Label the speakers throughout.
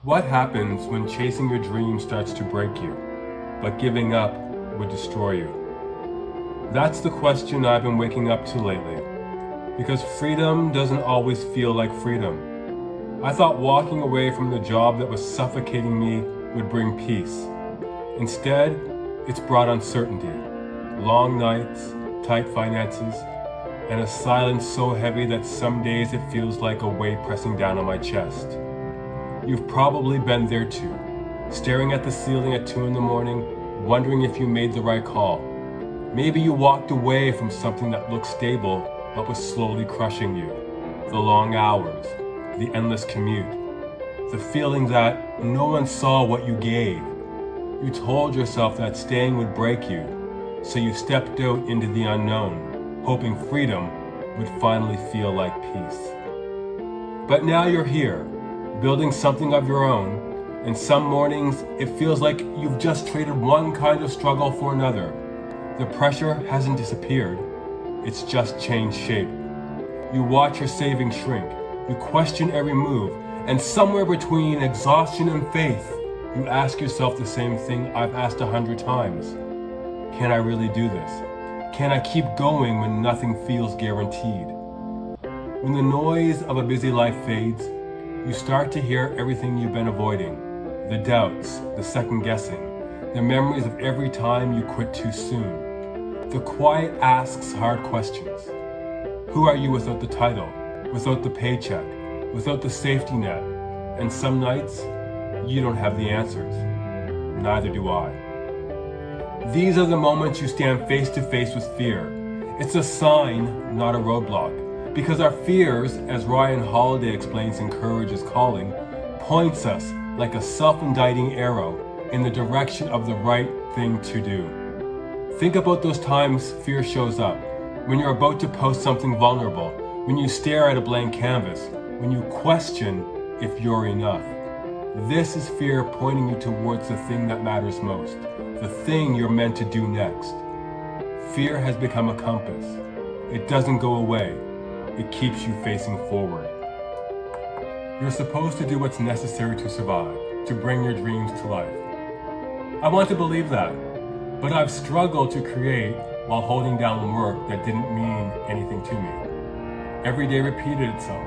Speaker 1: What happens when chasing your dream starts to break you, but giving up would destroy you? That's the question I've been waking up to lately, because freedom doesn't always feel like freedom. I thought walking away from the job that was suffocating me would bring peace. Instead, it's brought uncertainty, long nights, tight finances, and a silence so heavy that some days it feels like a weight pressing down on my chest. You've probably been there too, staring at the ceiling at 2 a.m, wondering if you made the right call. Maybe you walked away from something that looked stable but was slowly crushing you. The long hours, the endless commute, the feeling that no one saw what you gave. You told yourself that staying would break you, so you stepped out into the unknown, hoping freedom would finally feel like peace. But now you're here, building something of your own, and some mornings it feels like you've just traded one kind of struggle for another. The pressure hasn't disappeared, it's just changed shape. You watch your savings shrink, you question every move, and somewhere between exhaustion and faith, you ask yourself the same thing I've asked 100 times. Can I really do this? Can I keep going when nothing feels guaranteed? When the noise of a busy life fades, you start to hear everything you've been avoiding. The doubts, the second guessing, the memories of every time you quit too soon. The quiet asks hard questions. Who are you without the title, without the paycheck, without the safety net? And some nights, you don't have the answers. Neither do I. These are the moments you stand face to face with fear. It's a sign, not a roadblock. Because our fears, as Ryan Holiday explains in Courage is Calling, points us like a self-indicting arrow in the direction of the right thing to do. Think about those times fear shows up, when you're about to post something vulnerable, when you stare at a blank canvas, when you question if you're enough. This is fear pointing you towards the thing that matters most, the thing you're meant to do next. Fear has become a compass. It doesn't go away. It keeps you facing forward. You're supposed to do what's necessary to survive, to bring your dreams to life. I want to believe that, but I've struggled to create while holding down work that didn't mean anything to me. Every day repeated itself.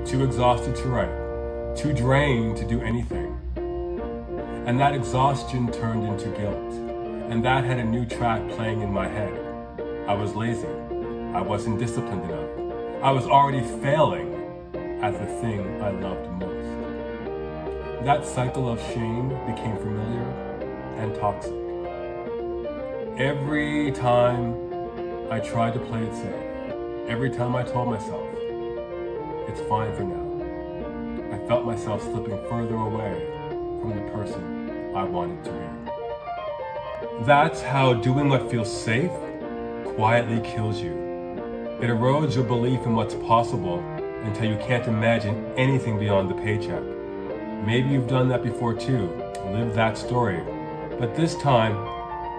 Speaker 1: Too exhausted to write, too drained to do anything. And that exhaustion turned into guilt, and that had a new track playing in my head. I was lazy. I wasn't disciplined enough. I was already failing at the thing I loved most. That cycle of shame became familiar and toxic. Every time I tried to play it safe, every time I told myself, it's fine for now, I felt myself slipping further away from the person I wanted to be. That's how doing what feels safe quietly kills you. It erodes your belief in what's possible until you can't imagine anything beyond the paycheck. Maybe you've done that before too, lived that story. But this time,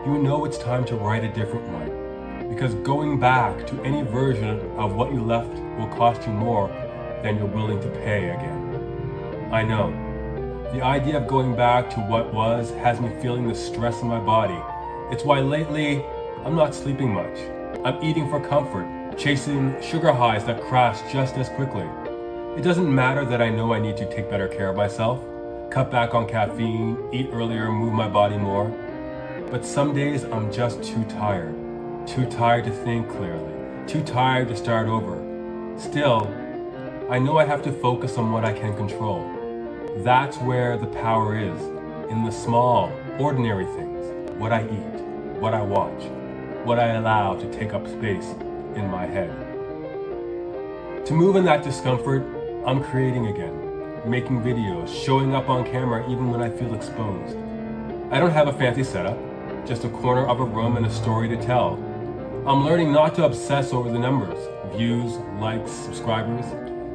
Speaker 1: you know it's time to write a different one. Because going back to any version of what you left will cost you more than you're willing to pay again. I know. The idea of going back to what was has me feeling the stress in my body. It's why lately, I'm not sleeping much. I'm eating for comfort, chasing sugar highs that crash just as quickly. It doesn't matter that I know I need to take better care of myself, cut back on caffeine, eat earlier, move my body more. But some days I'm just too tired to think clearly, too tired to start over. Still, I know I have to focus on what I can control. That's where the power is, in the small, ordinary things, what I eat, what I watch, what I allow to take up space in my head. To move in that discomfort, I'm creating again, making videos, showing up on camera even when I feel exposed. I don't have a fancy setup, just a corner of a room and a story to tell. I'm learning not to obsess over the numbers, views, likes, subscribers,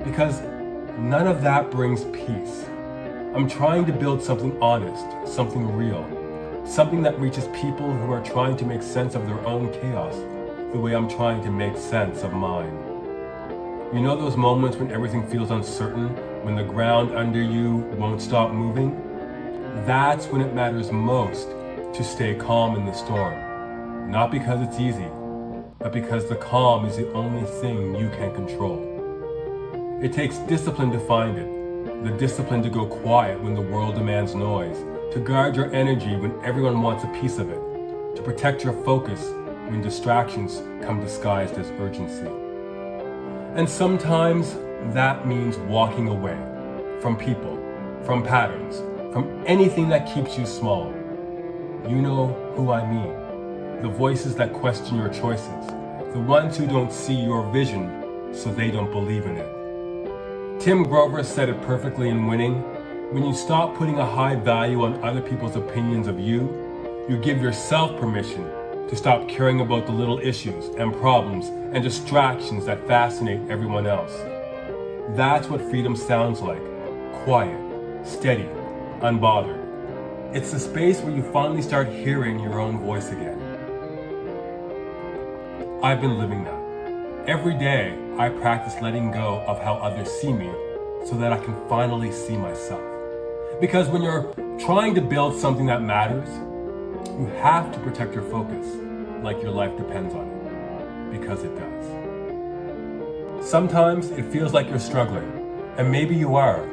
Speaker 1: because none of that brings peace. I'm trying to build something honest, something real, something that reaches people who are trying to make sense of their own chaos, the way I'm trying to make sense of mine. You know those moments when everything feels uncertain, when the ground under you won't stop moving, that's when it matters most to stay calm in the storm. Not because it's easy, but because the calm is the only thing you can control. It takes discipline to find it, the discipline to go quiet when the world demands noise, to guard your energy when everyone wants a piece of it, to protect your focus when distractions come disguised as urgency. And sometimes that means walking away from people, from patterns, from anything that keeps you small. You know who I mean. The voices that question your choices, the ones who don't see your vision so they don't believe in it. Tim Grover said it perfectly in Winning. When you stop putting a high value on other people's opinions of you, you give yourself permission to stop caring about the little issues and problems and distractions that fascinate everyone else. That's what freedom sounds like. Quiet, steady, unbothered. It's the space where you finally start hearing your own voice again. I've been living that. Every day, I practice letting go of how others see me so that I can finally see myself. Because when you're trying to build something that matters, you have to protect your focus like your life depends on it, because it does. Sometimes it feels like you're struggling, and maybe you are,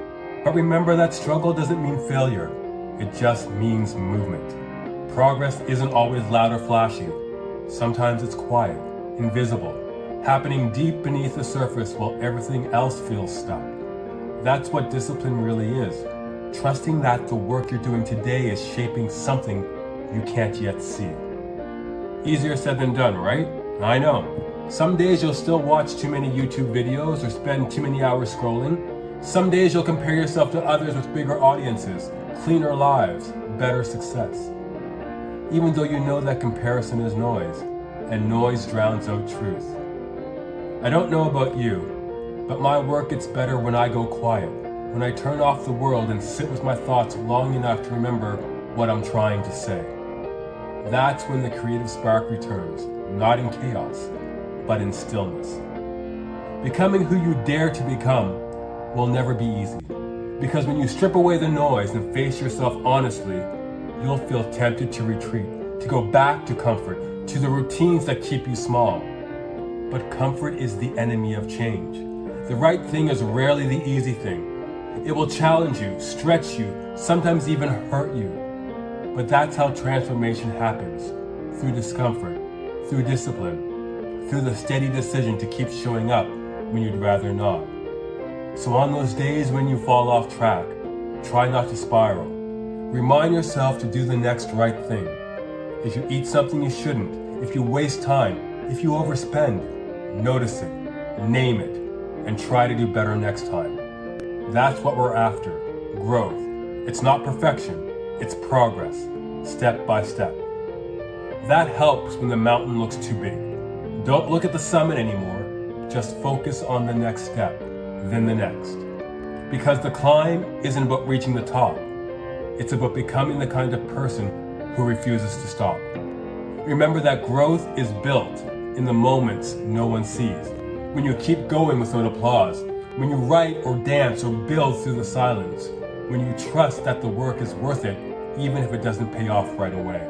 Speaker 1: but remember that struggle doesn't mean failure, it just means movement. Progress isn't always loud or flashy. Sometimes it's quiet, invisible, happening deep beneath the surface while everything else feels stuck. That's what discipline really is, trusting that the work you're doing today is shaping something you can't yet see. Easier said than done, right? I know. Some days you'll still watch too many YouTube videos or spend too many hours scrolling. Some days you'll compare yourself to others with bigger audiences, cleaner lives, better success. Even though you know that comparison is noise, and noise drowns out truth. I don't know about you, but my work gets better when I go quiet, when I turn off the world and sit with my thoughts long enough to remember what I'm trying to say. That's when the creative spark returns, not in chaos, but in stillness. Becoming who you dare to become will never be easy, because when you strip away the noise and face yourself honestly, you'll feel tempted to retreat, to go back to comfort, to the routines that keep you small. But comfort is the enemy of change. The right thing is rarely the easy thing. It will challenge you, stretch you, sometimes even hurt you. But that's how transformation happens, through discomfort, through discipline, through the steady decision to keep showing up when you'd rather not. So on those days when you fall off track, try not to spiral. Remind yourself to do the next right thing. If you eat something you shouldn't, if you waste time, if you overspend, notice it, name it, and try to do better next time. That's what we're after, growth. It's not perfection, it's progress, step by step. That helps when the mountain looks too big. Don't look at the summit anymore, just focus on the next step, then the next. Because the climb isn't about reaching the top, it's about becoming the kind of person who refuses to stop. Remember that growth is built in the moments no one sees. When you keep going without applause, when you write or dance or build through the silence, when you trust that the work is worth it, even if it doesn't pay off right away.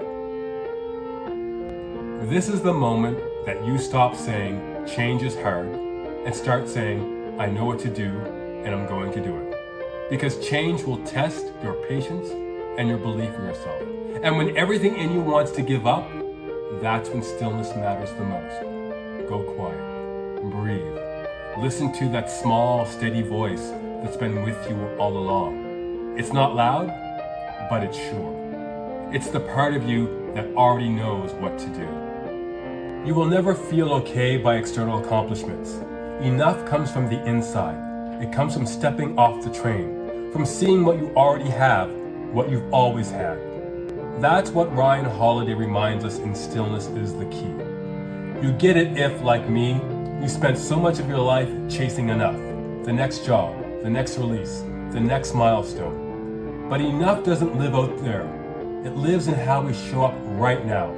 Speaker 1: This is the moment that you stop saying, change is hard, and start saying, I know what to do, and I'm going to do it. Because change will test your patience and your belief in yourself. And when everything in you wants to give up, that's when stillness matters the most. Go quiet, breathe. Listen to that small, steady voice that's been with you all along. It's not loud, but it's sure. It's the part of you that already knows what to do. You will never feel okay by external accomplishments. Enough comes from the inside. It comes from stepping off the train, from seeing what you already have, what you've always had. That's what Ryan Holiday reminds us in Stillness is the Key. You get it if, like me, you spent so much of your life chasing enough, the next job, the next release, the next milestone. But enough doesn't live out there. It lives in how we show up right now,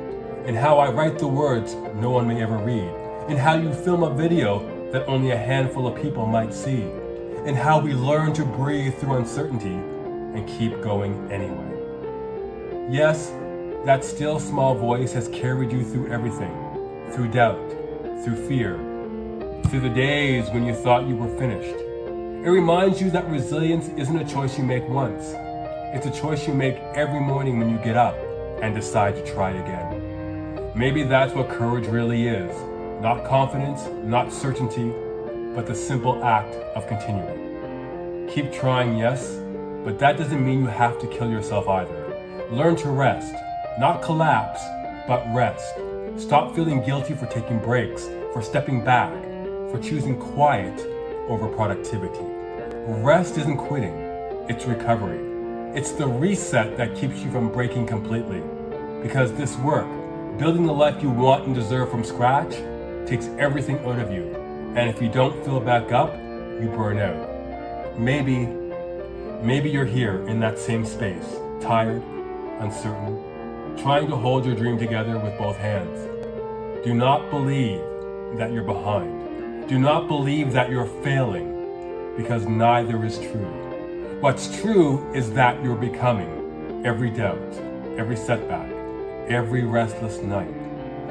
Speaker 1: in how I write the words no one may ever read, in how you film a video that only a handful of people might see, in how we learn to breathe through uncertainty and keep going anyway. Yes, that still small voice has carried you through everything, through doubt, through fear, through the days when you thought you were finished. It reminds you that resilience isn't a choice you make once. It's a choice you make every morning when you get up and decide to try again. Maybe that's what courage really is. Not confidence, not certainty, but the simple act of continuing. Keep trying, yes, but that doesn't mean you have to kill yourself either. Learn to rest, not collapse, but rest. Stop feeling guilty for taking breaks, for stepping back, for choosing quiet over productivity. Rest isn't quitting, it's recovery. It's the reset that keeps you from breaking completely. Because this work, building the life you want and deserve from scratch, takes everything out of you. And if you don't fill back up, you burn out. Maybe you're here in that same space, tired, uncertain, trying to hold your dream together with both hands. Do not believe that you're behind. Do not believe that you're failing, because neither is true. What's true is that you're becoming every doubt, every setback, every restless night.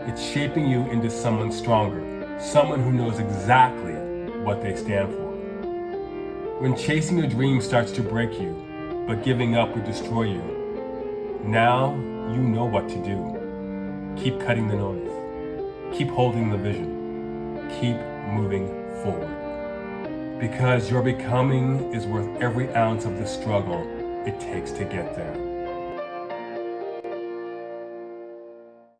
Speaker 1: It's shaping you into someone stronger, someone who knows exactly what they stand for. When chasing a dream starts to break you, but giving up would destroy you, now you know what to do. Keep cutting the noise. Keep holding the vision. Keep moving forward. Because your becoming is worth every ounce of the struggle it takes to get there.